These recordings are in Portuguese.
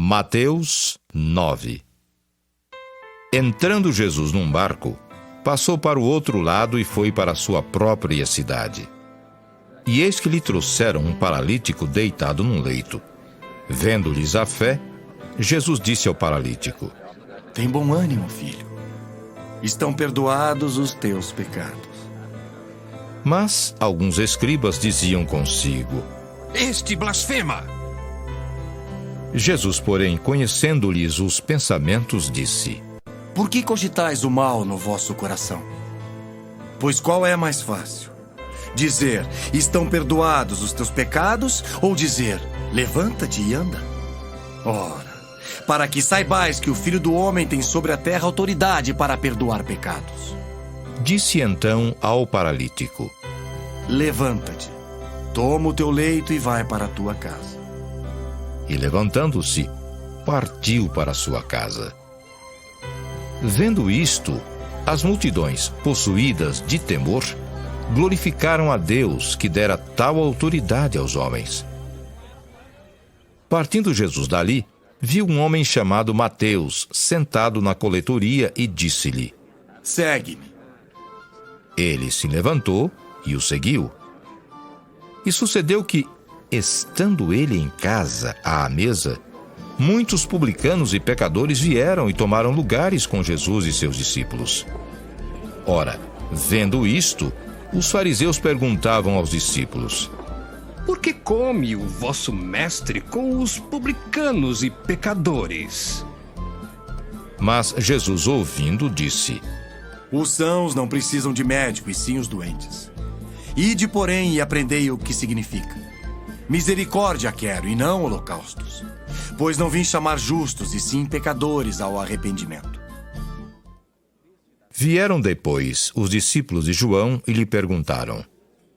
Mateus 9. Entrando Jesus num barco, passou para o outro lado e foi para a sua própria cidade. E eis que lhe trouxeram um paralítico deitado num leito. Vendo-lhes a fé, Jesus disse ao paralítico: Tem bom ânimo, filho. Estão perdoados os teus pecados. Mas alguns escribas diziam consigo: Este blasfema! Jesus, porém, conhecendo-lhes os pensamentos, disse: Por que cogitais o mal no vosso coração? Pois qual é mais fácil? Dizer, estão perdoados os teus pecados, ou dizer, levanta-te e anda? Ora, para que saibais que o Filho do Homem tem sobre a terra autoridade para perdoar pecados. Disse então ao paralítico: Levanta-te, toma o teu leito e vai para a tua casa. E levantando-se, partiu para sua casa. Vendo isto, as multidões, possuídas de temor, glorificaram a Deus que dera tal autoridade aos homens. Partindo Jesus dali, viu um homem chamado Mateus sentado na coletoria e disse-lhe: Segue-me. Ele se levantou e o seguiu. E sucedeu que, estando ele em casa, à mesa, muitos publicanos e pecadores vieram e tomaram lugares com Jesus e seus discípulos. Ora, vendo isto, os fariseus perguntavam aos discípulos: Por que come o vosso mestre com os publicanos e pecadores? Mas Jesus, ouvindo, disse: Os sãos não precisam de médico, e sim os doentes. Ide, porém, e aprendei o que significa. Misericórdia quero, e não holocaustos. Pois não vim chamar justos, e sim pecadores ao arrependimento. Vieram depois os discípulos de João e lhe perguntaram: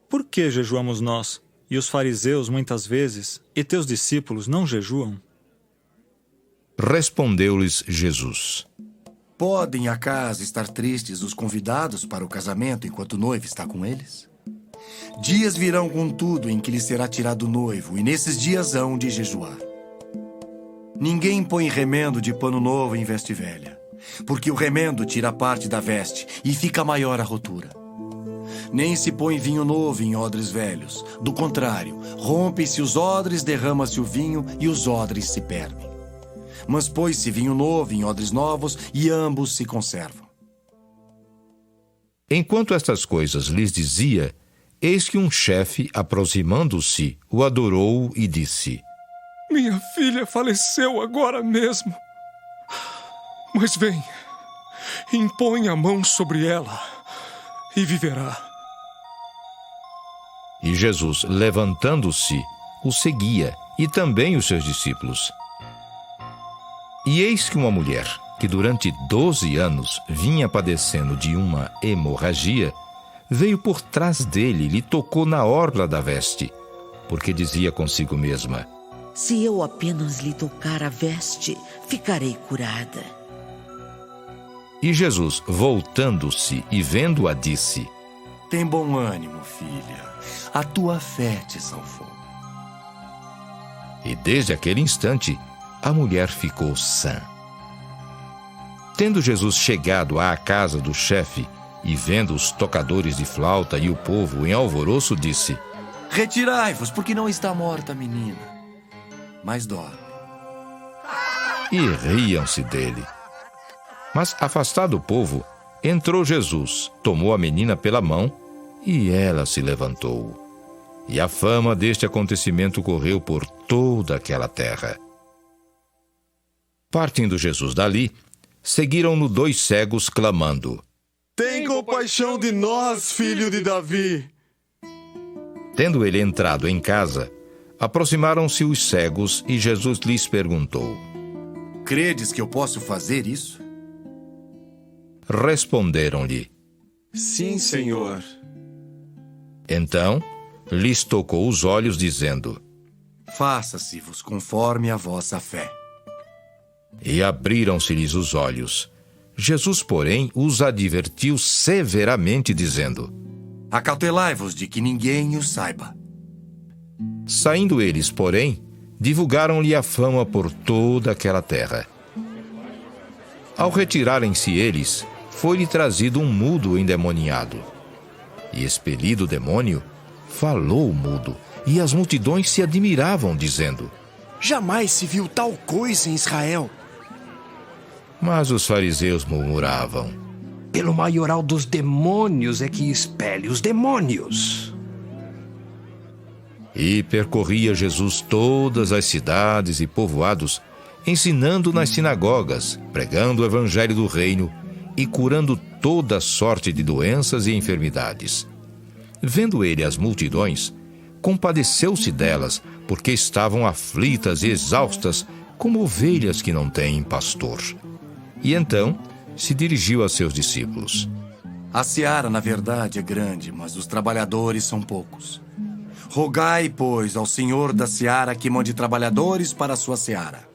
Por que jejuamos nós, e os fariseus muitas vezes, e teus discípulos não jejuam? Respondeu-lhes Jesus: Podem, acaso, estar tristes os convidados para o casamento enquanto o noivo está com eles? Dias virão, contudo, em que lhes será tirado o noivo, e nesses dias hão de jejuar. Ninguém põe remendo de pano novo em veste velha, porque o remendo tira parte da veste e fica maior a rotura. Nem se põe vinho novo em odres velhos. Do contrário, rompem-se os odres, derrama-se o vinho e os odres se perdem. Mas põe-se vinho novo em odres novos e ambos se conservam. Enquanto estas coisas lhes dizia, eis que um chefe, aproximando-se, o adorou e disse: Minha filha faleceu agora mesmo. Mas vem, impõe a mão sobre ela e viverá. E Jesus, levantando-se, o seguia, e também os seus discípulos. E eis que uma mulher, que durante 12 anos vinha padecendo de uma hemorragia, veio por trás dele e lhe tocou na orla da veste, porque dizia consigo mesma: Se eu apenas lhe tocar a veste, ficarei curada. E Jesus, voltando-se e vendo-a, disse: Tem bom ânimo, filha. A tua fé te salvou. E desde aquele instante, a mulher ficou sã. Tendo Jesus chegado à casa do chefe, e vendo os tocadores de flauta e o povo em alvoroço, disse: Retirai-vos, porque não está morta a menina, mas dorme. E riam-se dele. Mas, afastado o povo, entrou Jesus, tomou a menina pela mão, e ela se levantou. E a fama deste acontecimento correu por toda aquela terra. Partindo Jesus dali, seguiram-no 2 cegos, clamando: Tem compaixão de nós, filho de Davi. Tendo ele entrado em casa, aproximaram-se os cegos e Jesus lhes perguntou: Credes que eu posso fazer isso? Responderam-lhe: Sim, Senhor. Então lhes tocou os olhos, dizendo: Faça-se-vos conforme a vossa fé. E abriram-se-lhes os olhos. Jesus, porém, os advertiu severamente, dizendo: Acautelai-vos de que ninguém o saiba. Saindo eles, porém, divulgaram-lhe a fama por toda aquela terra. Ao retirarem-se eles, foi-lhe trazido um mudo endemoniado. E expelido o demônio, falou o mudo, e as multidões se admiravam, dizendo: Jamais se viu tal coisa em Israel. Mas os fariseus murmuravam: Pelo maioral dos demônios é que expele os demônios. E percorria Jesus todas as cidades e povoados, ensinando nas sinagogas, pregando o evangelho do reino e curando toda sorte de doenças e enfermidades. Vendo ele as multidões, compadeceu-se delas, porque estavam aflitas e exaustas, como ovelhas que não têm pastor. E então se dirigiu a seus discípulos: A seara, na verdade, é grande, mas os trabalhadores são poucos. Rogai, pois, ao Senhor da seara que mande trabalhadores para a sua seara.